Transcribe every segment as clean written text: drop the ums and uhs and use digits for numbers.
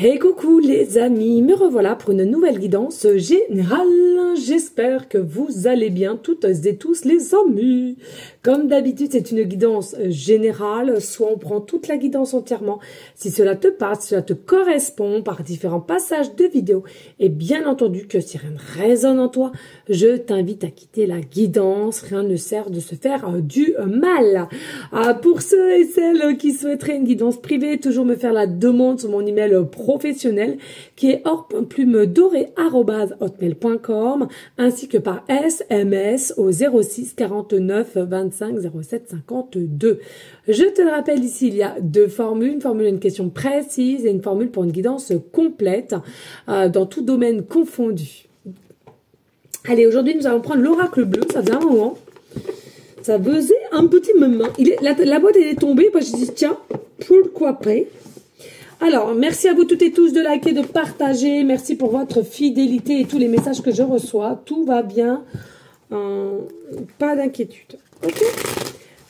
Hey coucou les amis, me revoilà pour une nouvelle guidance générale. J'espère que vous allez bien toutes et tous les amis. Comme d'habitude, c'est une guidance générale, soit on prend toute la guidance entièrement, si cela te parle, si cela te correspond par différents passages de vidéos. Et bien entendu que si rien ne résonne en toi, je t'invite à quitter la guidance. Rien ne sert de se faire du mal. Pour ceux et celles qui souhaiteraient une guidance privée, toujours me faire la demande sur mon email professionnel qui est or.plume-doré@hotmail.com ainsi que par SMS au 06 49 25 07 52. Je te le rappelle ici, il y a deux formules, une formule à une question précise et une formule pour une guidance complète dans tout domaine confondu. Allez, aujourd'hui nous allons prendre l'oracle bleu, ça faisait un moment. Ça faisait un petit moment. La boîte elle est tombée, moi je dis tiens, pourquoi pas. Alors, merci à vous toutes et tous de liker, de partager. Merci pour votre fidélité et tous les messages que je reçois. Tout va bien. Pas d'inquiétude. Ok.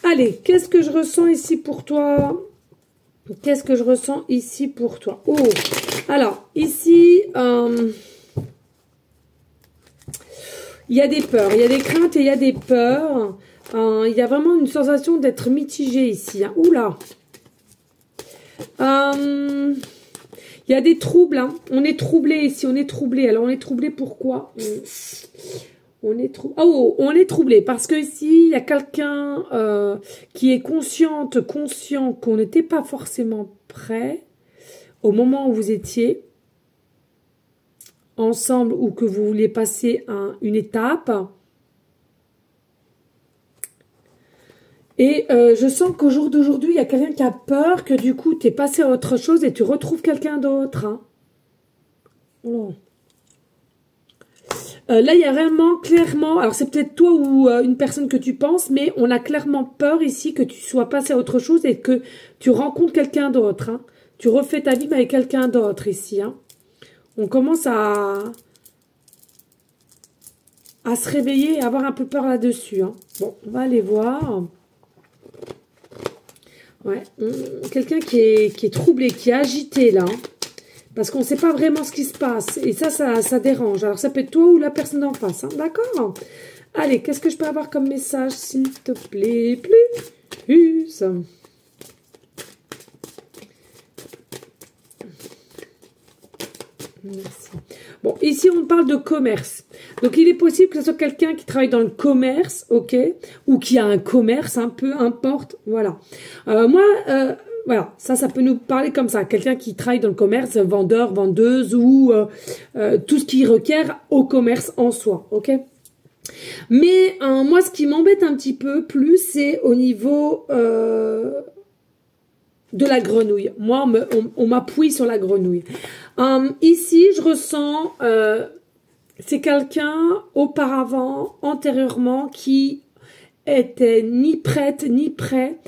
Allez, qu'est-ce que je ressens ici pour toi? Qu'est-ce que je ressens ici pour toi? Oh, alors, ici, il y a des peurs, il y a des craintes et il y a des peurs. Il y a vraiment une sensation d'être mitigé ici. Hein. Oula. Il y a des troubles, hein. On est troublé ici, on est troublé. Alors on est troublé pourquoi? On est troublé parce que ici il y a quelqu'un qui est conscient qu'on n'était pas forcément prêt au moment où vous étiez ensemble ou que vous vouliez passer une étape. Et je sens qu'au jour d'aujourd'hui, il y a quelqu'un qui a peur que du coup, tu es passé à autre chose et tu retrouves quelqu'un d'autre. Hein. Oh. Là, il y a vraiment clairement, alors c'est peut-être toi ou une personne que tu penses, mais on a clairement peur ici que tu sois passé à autre chose et que tu rencontres quelqu'un d'autre. Hein. Tu refais ta vie avec quelqu'un d'autre ici. Hein. On commence à se réveiller et avoir un peu peur là-dessus. Hein. Bon, on va aller voir. Ouais, quelqu'un qui est troublé, qui est agité là, hein, parce qu'on ne sait pas vraiment ce qui se passe. Et ça dérange. Alors ça peut être toi ou la personne en face, hein, d'accord? Allez, qu'est-ce que je peux avoir comme message, s'il te plaît? Plus. Merci. Bon, ici on parle de commerce. Donc il est possible que ce soit quelqu'un qui travaille dans le commerce, ok, ou qui a un commerce, un peu importe, voilà. Voilà, ça peut nous parler comme ça. Quelqu'un qui travaille dans le commerce, vendeur, vendeuse ou tout ce qui requiert au commerce en soi, ok. Mais moi, ce qui m'embête un petit peu plus, c'est au niveau de la grenouille. Moi, on m'appuie sur la grenouille. Ici, je ressens, c'est quelqu'un auparavant, antérieurement, qui était ni prête ni prêt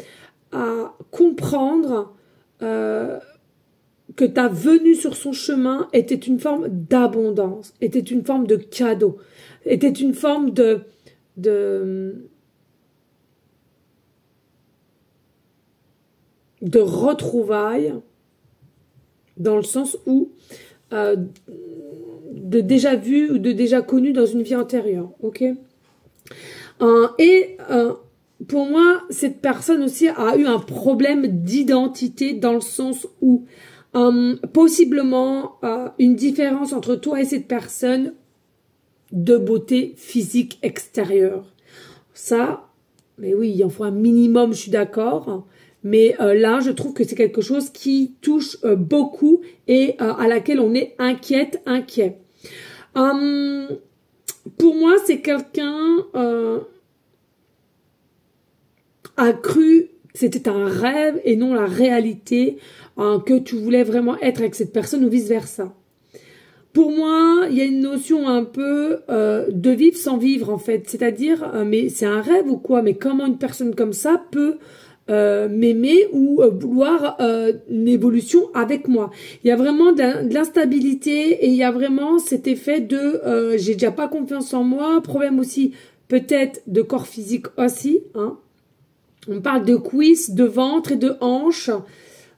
à comprendre que ta venue sur son chemin était une forme d'abondance, était une forme de cadeau, était une forme de retrouvailles, dans le sens où de déjà vu ou de déjà connu dans une vie antérieure, ok. Pour moi, cette personne aussi a eu un problème d'identité dans le sens où possiblement une différence entre toi et cette personne de beauté physique extérieure. Ça, mais oui, il en faut un minimum, je suis d'accord. Mais là, je trouve que c'est quelque chose qui touche beaucoup et à laquelle on est inquiet. Pour moi, c'est quelqu'un a cru que c'était un rêve et non la réalité, que tu voulais vraiment être avec cette personne ou vice-versa. Pour moi, il y a une notion un peu de vivre sans vivre en fait. C'est-à-dire, mais c'est un rêve ou quoi? Mais comment une personne comme ça peut m'aimer ou vouloir une évolution avec moi? Il y a vraiment de l'instabilité et il y a vraiment cet effet de j'ai déjà pas confiance en moi, problème aussi peut-être de corps physique aussi, hein. On parle de cuisses, de ventre et de hanches.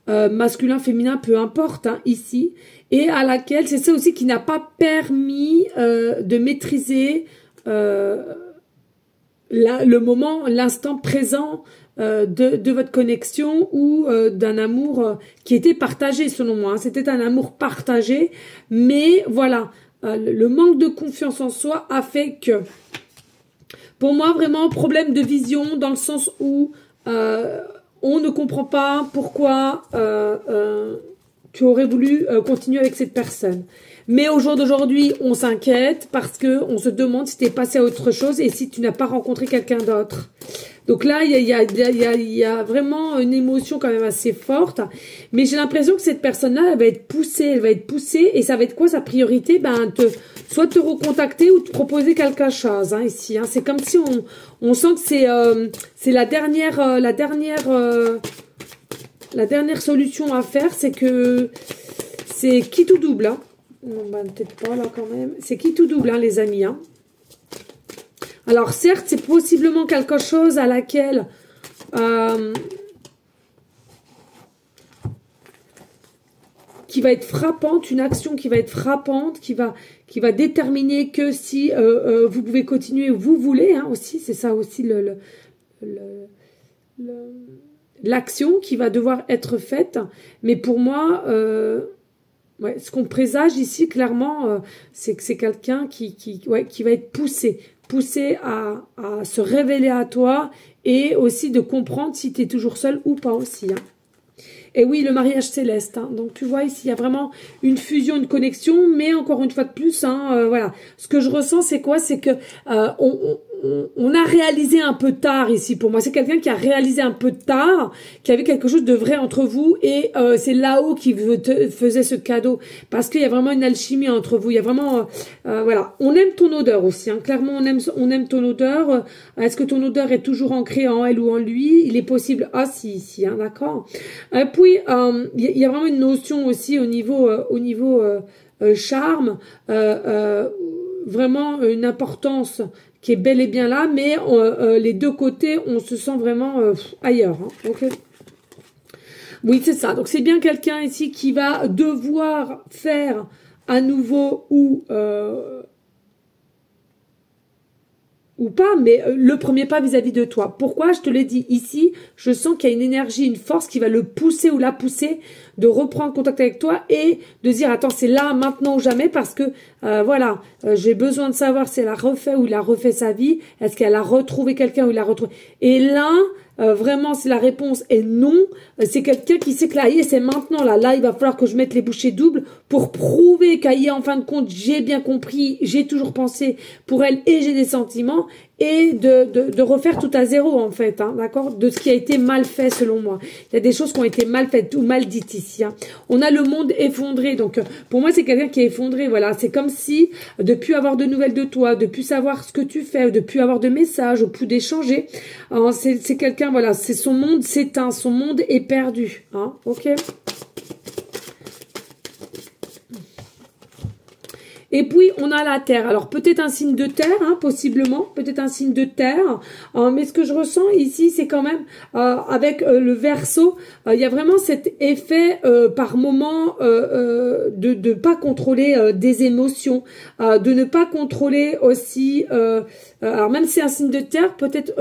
masculin, féminin, peu importe, hein, ici, et à laquelle, c'est ça aussi qui n'a pas permis de maîtriser le moment, l'instant présent de votre connexion ou d'un amour qui était partagé selon moi. Hein. C'était un amour partagé, mais voilà, le manque de confiance en soi a fait que, pour moi, vraiment, problème de vision dans le sens où on ne comprend pas pourquoi tu aurais voulu continuer avec cette personne. Mais au jour d'aujourd'hui, on s'inquiète parce que on se demande si tu es passé à autre chose et si tu n'as pas rencontré quelqu'un d'autre. Donc là, il y a vraiment une émotion quand même assez forte. Mais j'ai l'impression que cette personne-là, elle va être poussée, et ça va être quoi sa priorité? Ben, soit te recontacter ou te proposer quelque chose, hein, ici. Hein. C'est comme si on sent que c'est la dernière solution à faire, c'est que c'est qui tout double, hein. Non, bah, peut-être pas là quand même. C'est qui tout double, hein, les amis. Hein. Alors certes, c'est possiblement quelque chose à laquelle qui va être frappante, une action qui va être frappante, qui va déterminer que si vous pouvez continuer, vous voulez, hein, aussi, c'est ça aussi l'action qui va devoir être faite. Mais pour moi, ouais, ce qu'on présage ici, clairement, c'est que c'est quelqu'un qui va être poussé à se révéler à toi et aussi de comprendre si tu es toujours seul ou pas aussi. Hein. Et oui, le mariage céleste. Hein. Donc, tu vois, ici, il y a vraiment une fusion, une connexion, mais encore une fois de plus, hein, voilà. Ce que je ressens, c'est quoi? C'est que on a réalisé un peu tard ici. Pour moi, c'est quelqu'un qui a réalisé un peu tard qu'il y avait quelque chose de vrai entre vous et c'est là-haut qui faisait ce cadeau parce qu'il y a vraiment une alchimie entre vous. Il y a vraiment, voilà. On aime ton odeur aussi. Hein. Clairement, on aime ton odeur. Est-ce que ton odeur est toujours ancrée en elle ou en lui? Il est possible. Ah, si, hein, d'accord. Puis, il y a vraiment une notion aussi au niveau charme, vraiment une importance qui est bel et bien là, mais les deux côtés, on se sent vraiment ailleurs. Hein, okay. Oui, c'est ça. Donc, c'est bien quelqu'un ici qui va devoir faire à nouveau ou pas, mais le premier pas vis-à-vis de toi. Pourquoi? Je te l'ai dit ici, je sens qu'il y a une énergie, une force qui va le pousser ou la pousser de reprendre contact avec toi et de dire, attends, c'est là, maintenant ou jamais, parce que, voilà, j'ai besoin de savoir si elle a refait ou il a refait sa vie, est-ce qu'elle a retrouvé quelqu'un ou il a retrouvé. Et là, vraiment, si la réponse est non, c'est quelqu'un qui sait que là, c'est maintenant, là, il va falloir que je mette les bouchées doubles pour prouver qu'aïe, en fin de compte, j'ai bien compris, j'ai toujours pensé pour elle et j'ai des sentiments et de refaire tout à zéro, en fait, hein, d'accord, de ce qui a été mal fait, selon moi. Il y a des choses qui ont été mal faites ou mal dites ici, hein. On a le monde effondré, donc, pour moi, c'est quelqu'un qui est effondré, voilà. C'est comme si, de plus avoir de nouvelles de toi, de plus savoir ce que tu fais, de plus avoir de messages, ou plus d'échanger, c'est quelqu'un, voilà, c'est son monde s'éteint, son monde est perdu, hein, ok. Et puis, on a la terre. Alors, peut-être un signe de terre, hein, possiblement. Peut-être un signe de terre. Mais ce que je ressens ici, c'est quand même, avec le Verseau, il y a vraiment cet effet, par moment, de ne pas contrôler des émotions, de ne pas contrôler aussi... alors, même si c'est un signe de terre, peut-être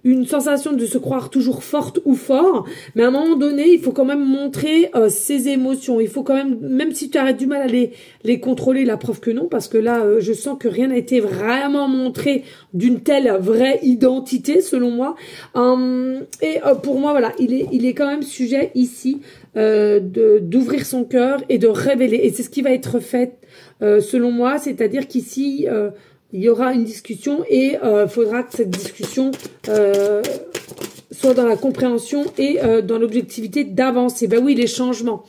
une sensation de se croire toujours forte ou fort. Mais à un moment donné, il faut quand même montrer ses émotions. Il faut quand même si tu arrêtes du mal à les contrôler, la preuve que non, parce que là, je sens que rien n'a été vraiment montré d'une telle vraie identité, selon moi. Et pour moi, voilà, il est quand même sujet ici d'ouvrir son cœur et de révéler. Et c'est ce qui va être fait, selon moi, c'est-à-dire qu'ici... il y aura une discussion et faudra que cette discussion soit dans la compréhension et dans l'objectivité d'avancer. Ben oui, les changements.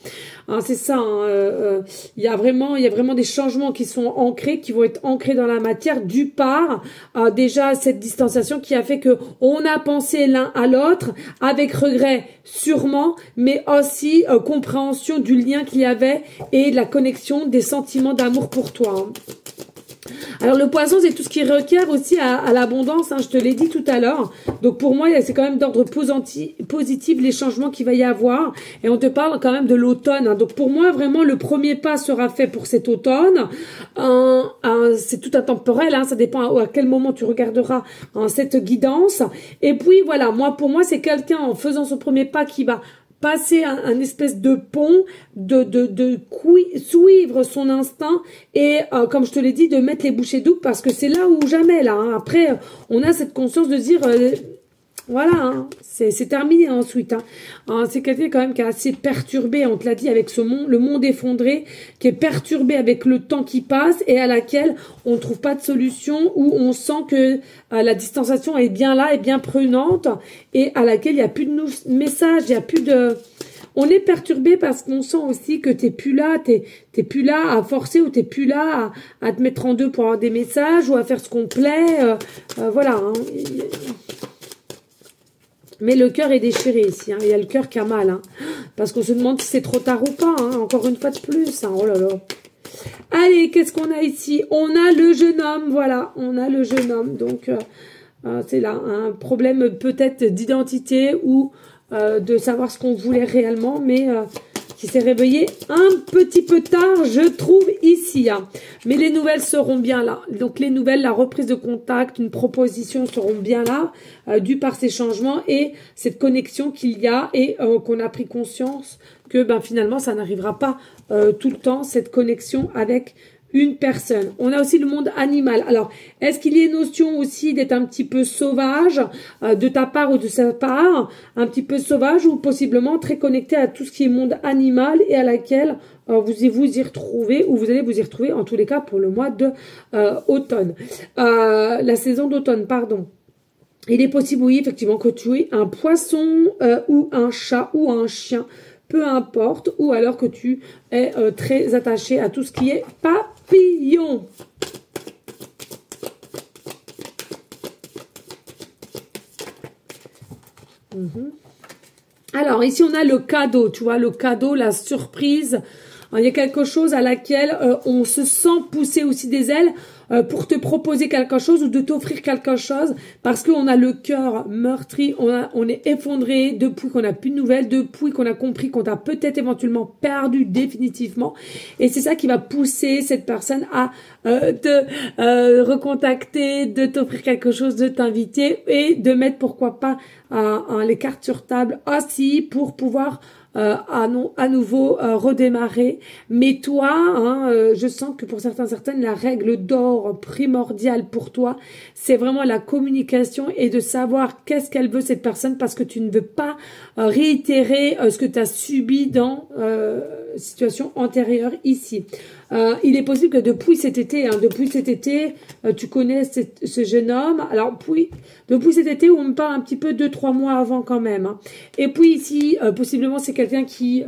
Hein, c'est ça. Hein, il y a vraiment des changements qui sont ancrés, qui vont être ancrés dans la matière. Du part, déjà cette distanciation qui a fait que on a pensé l'un à l'autre avec regret, sûrement, mais aussi compréhension du lien qu'il y avait et de la connexion des sentiments d'amour pour toi. Hein. Alors le poisson, c'est tout ce qui requiert aussi à l'abondance, hein, je te l'ai dit tout à l'heure. Donc pour moi, c'est quand même d'ordre positif les changements qu'il va y avoir. Et on te parle quand même de l'automne. Hein. Donc pour moi, vraiment, le premier pas sera fait pour cet automne. C'est tout intemporel, hein, ça dépend à quel moment tu regarderas cette guidance. Et puis voilà, pour moi, c'est quelqu'un en faisant ce premier pas qui va passer un espèce de pont, suivre son instinct et, comme je te l'ai dit, de mettre les bouchées doubles parce que c'est là ou jamais, là. Hein. Après, on a cette conscience de dire, voilà, hein, c'est terminé ensuite. Hein. C'est quelqu'un quand même qui est assez perturbé, on te l'a dit, avec le monde effondré, qui est perturbé avec le temps qui passe et à laquelle on ne trouve pas de solution, où on sent que la distanciation est bien là, est bien prenante et à laquelle il n'y a plus de messages, il n'y a plus de... On est perturbé parce qu'on sent aussi que t'es plus là à forcer ou t'es plus là à te mettre en deux pour avoir des messages ou à faire ce qu'on plaît. Voilà, hein. Mais le cœur est déchiré ici. Hein. Il y a le cœur qui a mal. Hein. Parce qu'on se demande si c'est trop tard ou pas. Hein. Encore une fois de plus. Hein. Oh là là. Allez, qu'est-ce qu'on a ici? On a le jeune homme. Voilà, on a le jeune homme. Donc, c'est là un problème peut-être d'identité ou de savoir ce qu'on voulait réellement. Mais qui s'est réveillé un petit peu tard, je trouve, ici. Hein. Mais les nouvelles seront bien là. Donc, les nouvelles, la reprise de contact, une proposition seront bien là, dû par ces changements et cette connexion qu'il y a et qu'on a pris conscience que finalement, ça n'arrivera pas tout le temps, cette connexion avec une personne. On a aussi le monde animal. Alors, est-ce qu'il y a une notion aussi d'être un petit peu sauvage de ta part ou de sa part, un petit peu sauvage ou possiblement très connecté à tout ce qui est monde animal et à laquelle vous y retrouvez ou vous allez vous y retrouver en tous les cas pour le mois de automne. La saison d'automne, pardon. Il est possible, oui, effectivement, que tu aies un poisson ou un chat ou un chien, peu importe, ou alors que tu es très attaché à tout ce qui est papillon. Alors, ici, on a le cadeau, tu vois, le cadeau, la surprise. Il y a quelque chose à laquelle on se sent pousser aussi des ailes pour te proposer quelque chose ou de t'offrir quelque chose parce qu'on a le cœur meurtri, on est effondré depuis qu'on n'a plus de nouvelles, depuis qu'on a compris qu'on t'a peut-être éventuellement perdu définitivement. Et c'est ça qui va pousser cette personne à te recontacter, de t'offrir quelque chose, de t'inviter et de mettre pourquoi pas les cartes sur table aussi pour pouvoir à nouveau redémarrer. Mais toi, je sens que pour certaines, la règle d'or primordiale pour toi, c'est vraiment la communication et de savoir qu'est-ce qu'elle veut cette personne parce que tu ne veux pas réitérer ce que tu as subi dans situation antérieure ici. Il est possible que depuis cet été, tu connais ce jeune homme. Alors, depuis cet été, on me parle un petit peu 2-3 mois avant quand même. Hein. Et puis ici, possiblement, c'est quelqu'un qui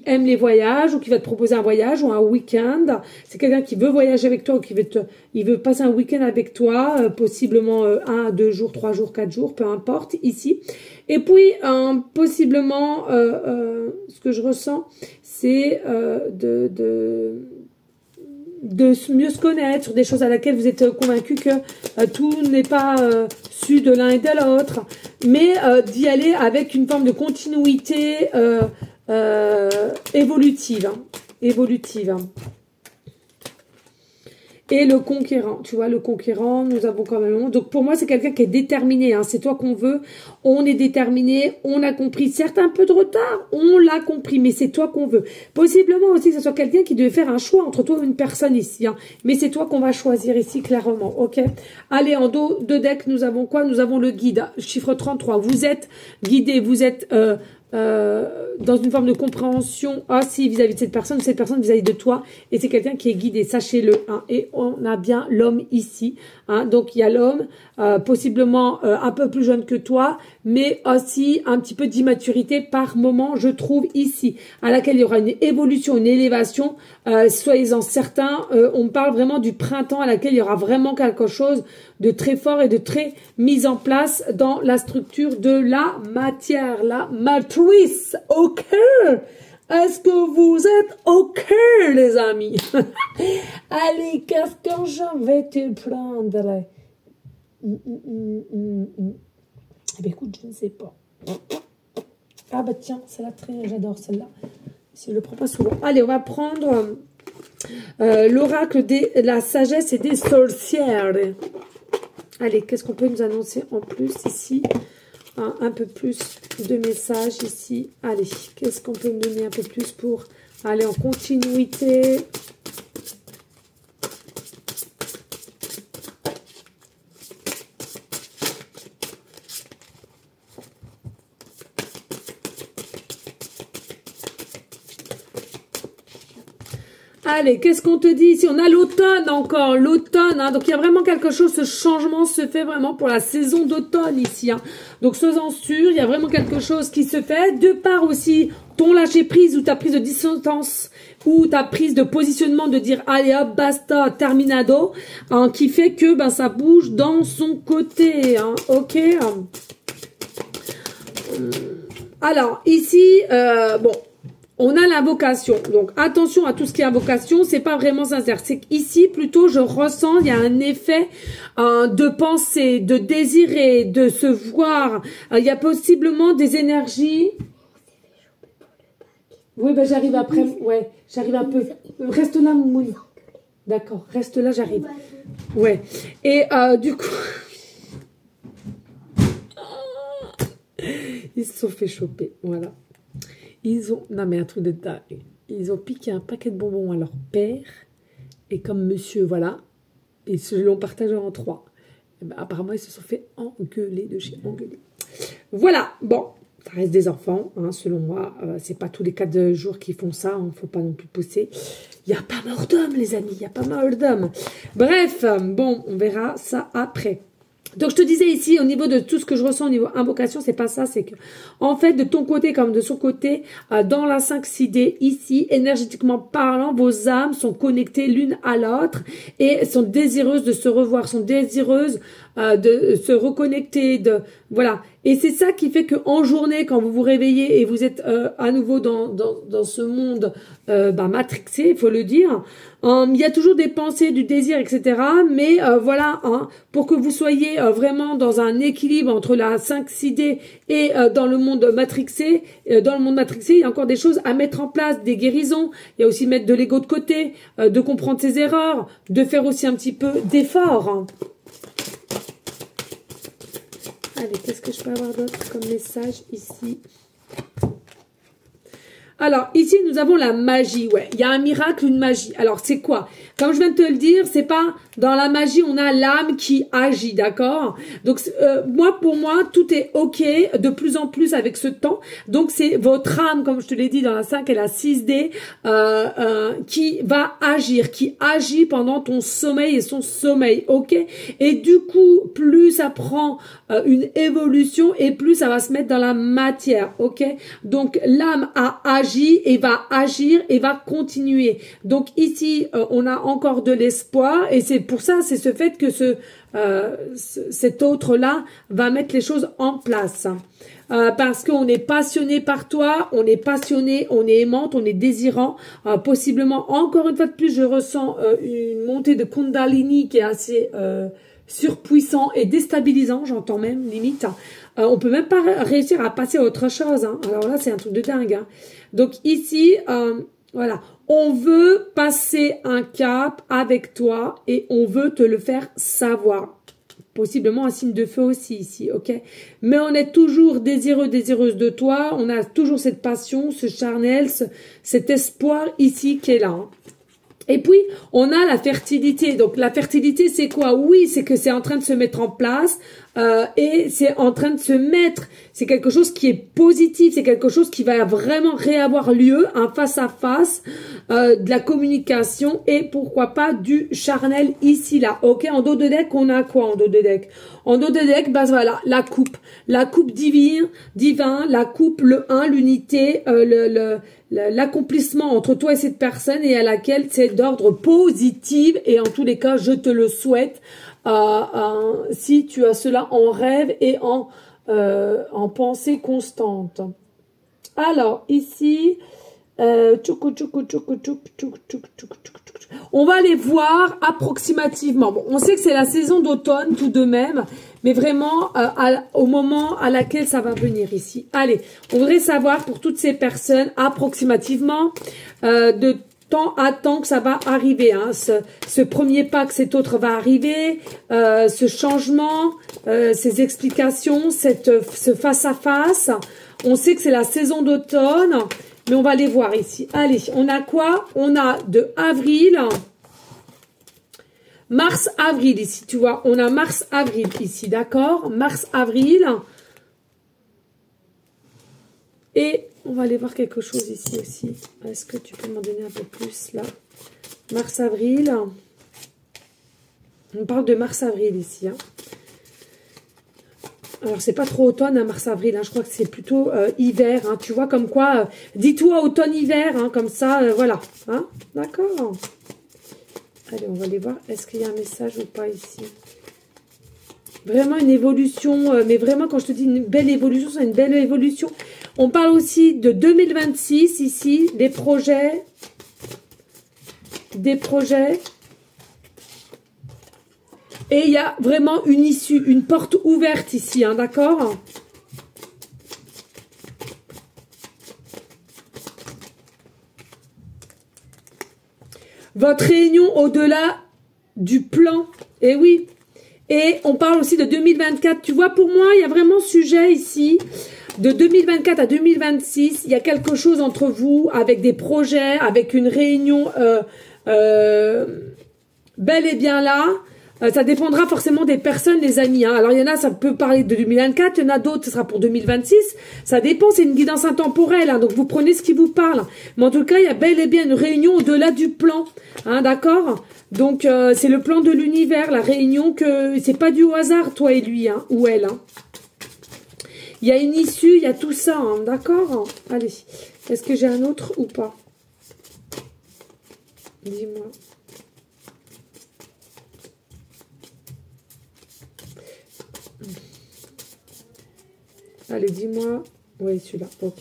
aime les voyages ou qui va te proposer un voyage ou un week-end. C'est quelqu'un qui veut voyager avec toi ou il veut passer un week-end avec toi, possiblement 1, 2 jours, 3 jours, 4 jours, peu importe, ici. Et puis, possiblement, ce que je ressens, c'est de mieux se connaître sur des choses à laquelle vous êtes convaincu que tout n'est pas su de l'un et de l'autre, mais d'y aller avec une forme de continuité évolutive. Et le conquérant, tu vois, le conquérant, nous avons quand même... Donc pour moi, c'est quelqu'un qui est déterminé, hein, c'est toi qu'on veut, on est déterminé, on a compris, certes un peu de retard, on l'a compris, mais c'est toi qu'on veut. Possiblement aussi que ce soit quelqu'un qui devait faire un choix entre toi et une personne ici, hein, mais c'est toi qu'on va choisir ici, clairement, ok? Allez, en dos de deck, nous avons quoi? Nous avons le guide, chiffre 33, vous êtes guidé, vous êtes... dans une forme de compréhension aussi vis-à-vis de cette personne vis-à-vis de toi, et c'est quelqu'un qui est guidé, sachez-le, hein, et on a bien l'homme ici, hein, donc il y a l'homme, possiblement un peu plus jeune que toi, mais aussi un petit peu d'immaturité par moment, je trouve, ici, à laquelle il y aura une évolution, une élévation, soyez-en certains, on me parle vraiment du printemps à laquelle il y aura vraiment quelque chose de très fort et de très mis en place dans la structure de la matière, la matrice, ok. Est-ce que vous êtes OK, les amis? Allez, qu'est-ce que je vais te prendre? Eh bien, écoute, je ne sais pas. Ah bah tiens, celle-là, j'adore celle-là. Si je le prends pas souvent. Allez, on va prendre l'oracle de la sagesse et des sorcières. Allez, qu'est-ce qu'on peut nous annoncer en plus ici? Un peu plus de messages ici. Allez, qu'est-ce qu'on peut me donner un peu plus pour aller en continuité? Allez, qu'est-ce qu'on te dit ici? On a l'automne encore, l'automne, hein, donc il y a vraiment quelque chose, ce changement se fait vraiment pour la saison d'automne ici. Hein. Donc sois-en sûr, il y a vraiment quelque chose qui se fait, de part aussi ton lâcher prise ou ta prise de distance ou ta prise de positionnement de dire allez hop, basta, terminado, hein, qui fait que ben, ça bouge dans son côté, hein, ok. Alors ici, bon. On a l'invocation, donc attention à tout ce qui est invocation, c'est pas vraiment sincère. C'est qu'ici, plutôt, je ressens, il y a un effet de penser, de désirer, de se voir. Il y a possiblement des énergies. Oui, ben j'arrive après. Ouais, j'arrive un peu. Reste là, Moumouni. D'accord, reste là, j'arrive. Ouais. Et du coup, ils se sont fait choper. Voilà. Ils ont, non mais un truc de dingue, ils ont piqué un paquet de bonbons à leur père, et comme monsieur, voilà, ils se l'ont partagé en 3. Et ben, apparemment, ils se sont fait engueuler de chez engueuler. Voilà, bon, ça reste des enfants, hein, selon moi, c'est pas tous les 4 jours qu'ils font ça, hein, faut pas non plus pousser. Il n'y a pas mort d'homme, les amis, il n'y a pas mort d'homme. Bref, bon, on verra ça après. Donc, je te disais ici, au niveau de tout ce que je ressens au niveau invocation, c'est pas ça, c'est que, en fait, de ton côté comme de son côté, dans la 5-6D, ici, énergétiquement parlant, vos âmes sont connectées l'une à l'autre et sont désireuses de se revoir, sont désireuses de se reconnecter, voilà. Et c'est ça qui fait que en journée, quand vous vous réveillez et vous êtes à nouveau dans ce monde matrixé, il faut le dire, il y a toujours des pensées, du désir, etc. Mais voilà, hein, pour que vous soyez vraiment dans un équilibre entre la 5-6D et dans le monde matrixé, il y a encore des choses à mettre en place, des guérisons. Il y a aussi mettre de l'ego de côté, de comprendre ses erreurs, de faire aussi un petit peu d'effort. Hein. Allez, qu'est-ce que je peux avoir d'autre comme message ici? Alors, ici, nous avons la magie, ouais. Il y a un miracle, une magie. Alors, c'est quoi? Comme je viens de te le dire, c'est pas dans la magie, on a l'âme qui agit, d'accord? Donc, pour moi, tout est OK de plus en plus avec ce temps. Donc, c'est votre âme, comme je te l'ai dit, dans la 5 et la 6D, qui va agir, qui agit pendant ton sommeil et son sommeil, OK? Et du coup, plus ça prend une évolution et plus ça va se mettre dans la matière, OK? Donc, l'âme a agi et va agir et va continuer. Donc, ici, on a encore de l'espoir et c'est pour ça, c'est ce fait que cet autre-là va mettre les choses en place. Parce qu'on est passionné par toi, on est passionné, on est aimante, on est désirant. Possiblement, encore une fois de plus, je ressens une montée de Kundalini qui est assez surpuissant et déstabilisant, j'entends même, limite. On peut même pas réussir à passer à autre chose. Hein. Alors là, c'est un truc de dingue. Hein. Donc ici, voilà, on veut passer un cap avec toi et on veut te le faire savoir. Possiblement un signe de feu aussi ici, ok? Mais on est toujours désireux, désireuse de toi. On a toujours cette passion, ce charnel, cet espoir ici qui est là. Hein. Et puis, on a la fertilité. Donc, la fertilité, c'est quoi? Oui, c'est que c'est en train de se mettre en place et c'est en train de se mettre. C'est quelque chose qui est positif. C'est quelque chose qui va vraiment réavoir lieu, un face-à-face, de la communication et pourquoi pas du charnel ici, là. Ok, en dos de deck, on a quoi en dos de deck? En dos de deck, bah voilà, la coupe divine, la coupe, le 1, l'unité, l'accomplissement entre toi et cette personne et à laquelle c'est d'ordre positif et en tous les cas je te le souhaite si tu as cela en rêve et en pensée constante. Alors ici On va les voir approximativement. Bon, on sait que c'est la saison d'automne tout de même, mais vraiment au moment à laquelle ça va venir ici. Allez, on voudrait savoir pour toutes ces personnes approximativement de temps à temps que ça va arriver. Hein. Ce premier pas que cet autre va arriver, ce changement, ces explications, ce face-à-face. On sait que c'est la saison d'automne. Mais on va les voir ici. Allez, on a quoi? On a de avril, mars-avril ici, tu vois. On a mars-avril ici, d'accord? Mars-avril. Et on va aller voir quelque chose ici aussi. Est-ce que tu peux m'en donner un peu plus là? Mars-avril. On parle de mars-avril ici, hein. Alors, c'est pas trop automne, hein, mars-avril, hein, je crois que c'est plutôt hiver, hein, tu vois, comme quoi, dis-toi automne-hiver, hein, comme ça, voilà, hein, d'accord. Allez, on va aller voir, est-ce qu'il y a un message ou pas ici? Vraiment une évolution, mais vraiment, quand je te dis une belle évolution, c'est une belle évolution. On parle aussi de 2026, ici, des projets, et il y a vraiment une issue, une porte ouverte ici, hein, d'accord? Votre réunion au-delà du plan. Et oui. Et on parle aussi de 2024. Tu vois, pour moi, il y a vraiment sujet ici. De 2024 à 2026, il y a quelque chose entre vous, avec des projets, avec une réunion bel et bien là. Ça dépendra forcément des personnes, les amis. Hein. Alors, il y en a, ça peut parler de 2024. Il y en a d'autres, ce sera pour 2026. Ça dépend, c'est une guidance intemporelle. Hein, donc, vous prenez ce qui vous parle. Mais en tout cas, il y a bel et bien une réunion au-delà du plan. Hein, d'accord? Donc, c'est le plan de l'univers, la réunion que... C'est pas du hasard, toi et lui, hein, ou elle. Hein. Il y a une issue, il y a tout ça. Hein, d'accord? Allez. Est-ce que j'ai un autre ou pas? Dis-moi. Allez, dis-moi. Oui, celui-là. Ok.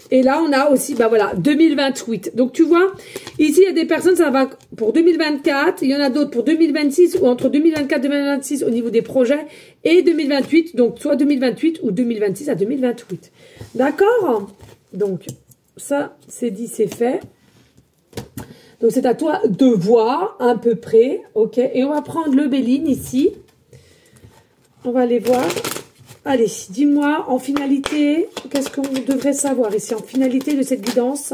Et là, on a aussi, bah voilà, 2028. Donc, tu vois, ici, il y a des personnes, ça va pour 2024. Il y en a d'autres pour 2026 ou entre 2024 et 2026 au niveau des projets. Et 2028, donc soit 2028 ou 2026 à 2028. D'accord? Donc, ça, c'est dit, c'est fait. Donc, c'est à toi de voir à peu près. Ok. Et on va prendre le Béline ici. On va aller voir. Allez, dis-moi, en finalité, qu'est-ce qu'on devrait savoir ici, en finalité de cette guidance?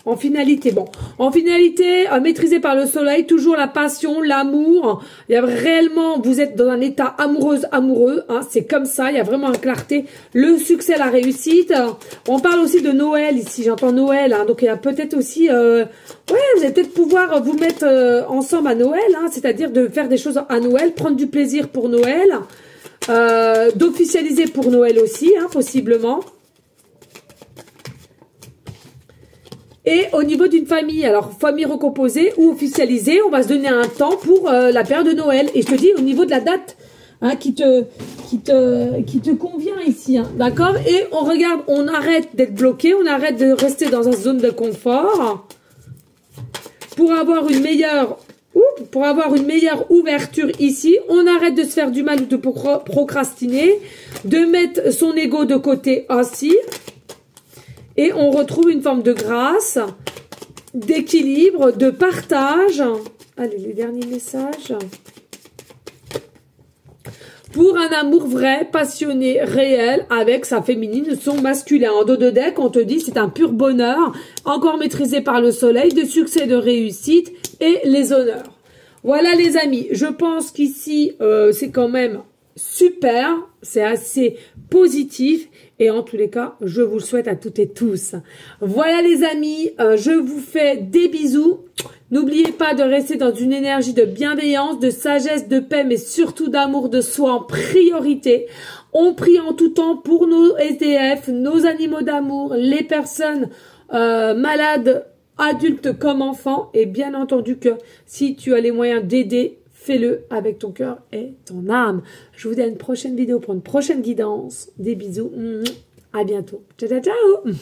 En finalité, bon, en finalité, maîtrisé par le soleil, toujours la passion, l'amour, il y a réellement, vous êtes dans un état amoureux, hein, c'est comme ça, il y a vraiment une clarté, le succès, la réussite. On parle aussi de Noël ici, j'entends Noël, hein, donc il y a peut-être aussi, ouais, vous allez peut-être pouvoir vous mettre ensemble à Noël, hein, c'est-à-dire de faire des choses à Noël, prendre du plaisir pour Noël. D'officialiser pour Noël aussi, hein, possiblement. Et au niveau d'une famille, alors famille recomposée ou officialisée, on va se donner un temps pour la période de Noël. Et je te dis au niveau de la date hein, qui te convient ici, hein, d'accord? Et on regarde, on arrête d'être bloqué, on arrête de rester dans une zone de confort pour avoir une meilleure ouverture ici. On arrête de se faire du mal ou de procrastiner, de mettre son ego de côté aussi. Et on retrouve une forme de grâce, d'équilibre, de partage. Allez, les derniers messages. Pour un amour vrai, passionné, réel, avec sa féminine, son masculin. En dos de deck, on te dit c'est un pur bonheur, encore maîtrisé par le soleil, de succès, de réussite et les honneurs. Voilà les amis, je pense qu'ici, c'est quand même super, c'est assez positif. Et en tous les cas, je vous le souhaite à toutes et tous. Voilà les amis, je vous fais des bisous. N'oubliez pas de rester dans une énergie de bienveillance, de sagesse, de paix, mais surtout d'amour de soi en priorité. On prie en tout temps pour nos SDF, nos animaux d'amour, les personnes malades, adultes comme enfants. Et bien entendu que si tu as les moyens d'aider, fais-le avec ton cœur et ton âme. Je vous dis à une prochaine vidéo pour une prochaine guidance. Des bisous. À bientôt. Ciao, ciao, ciao.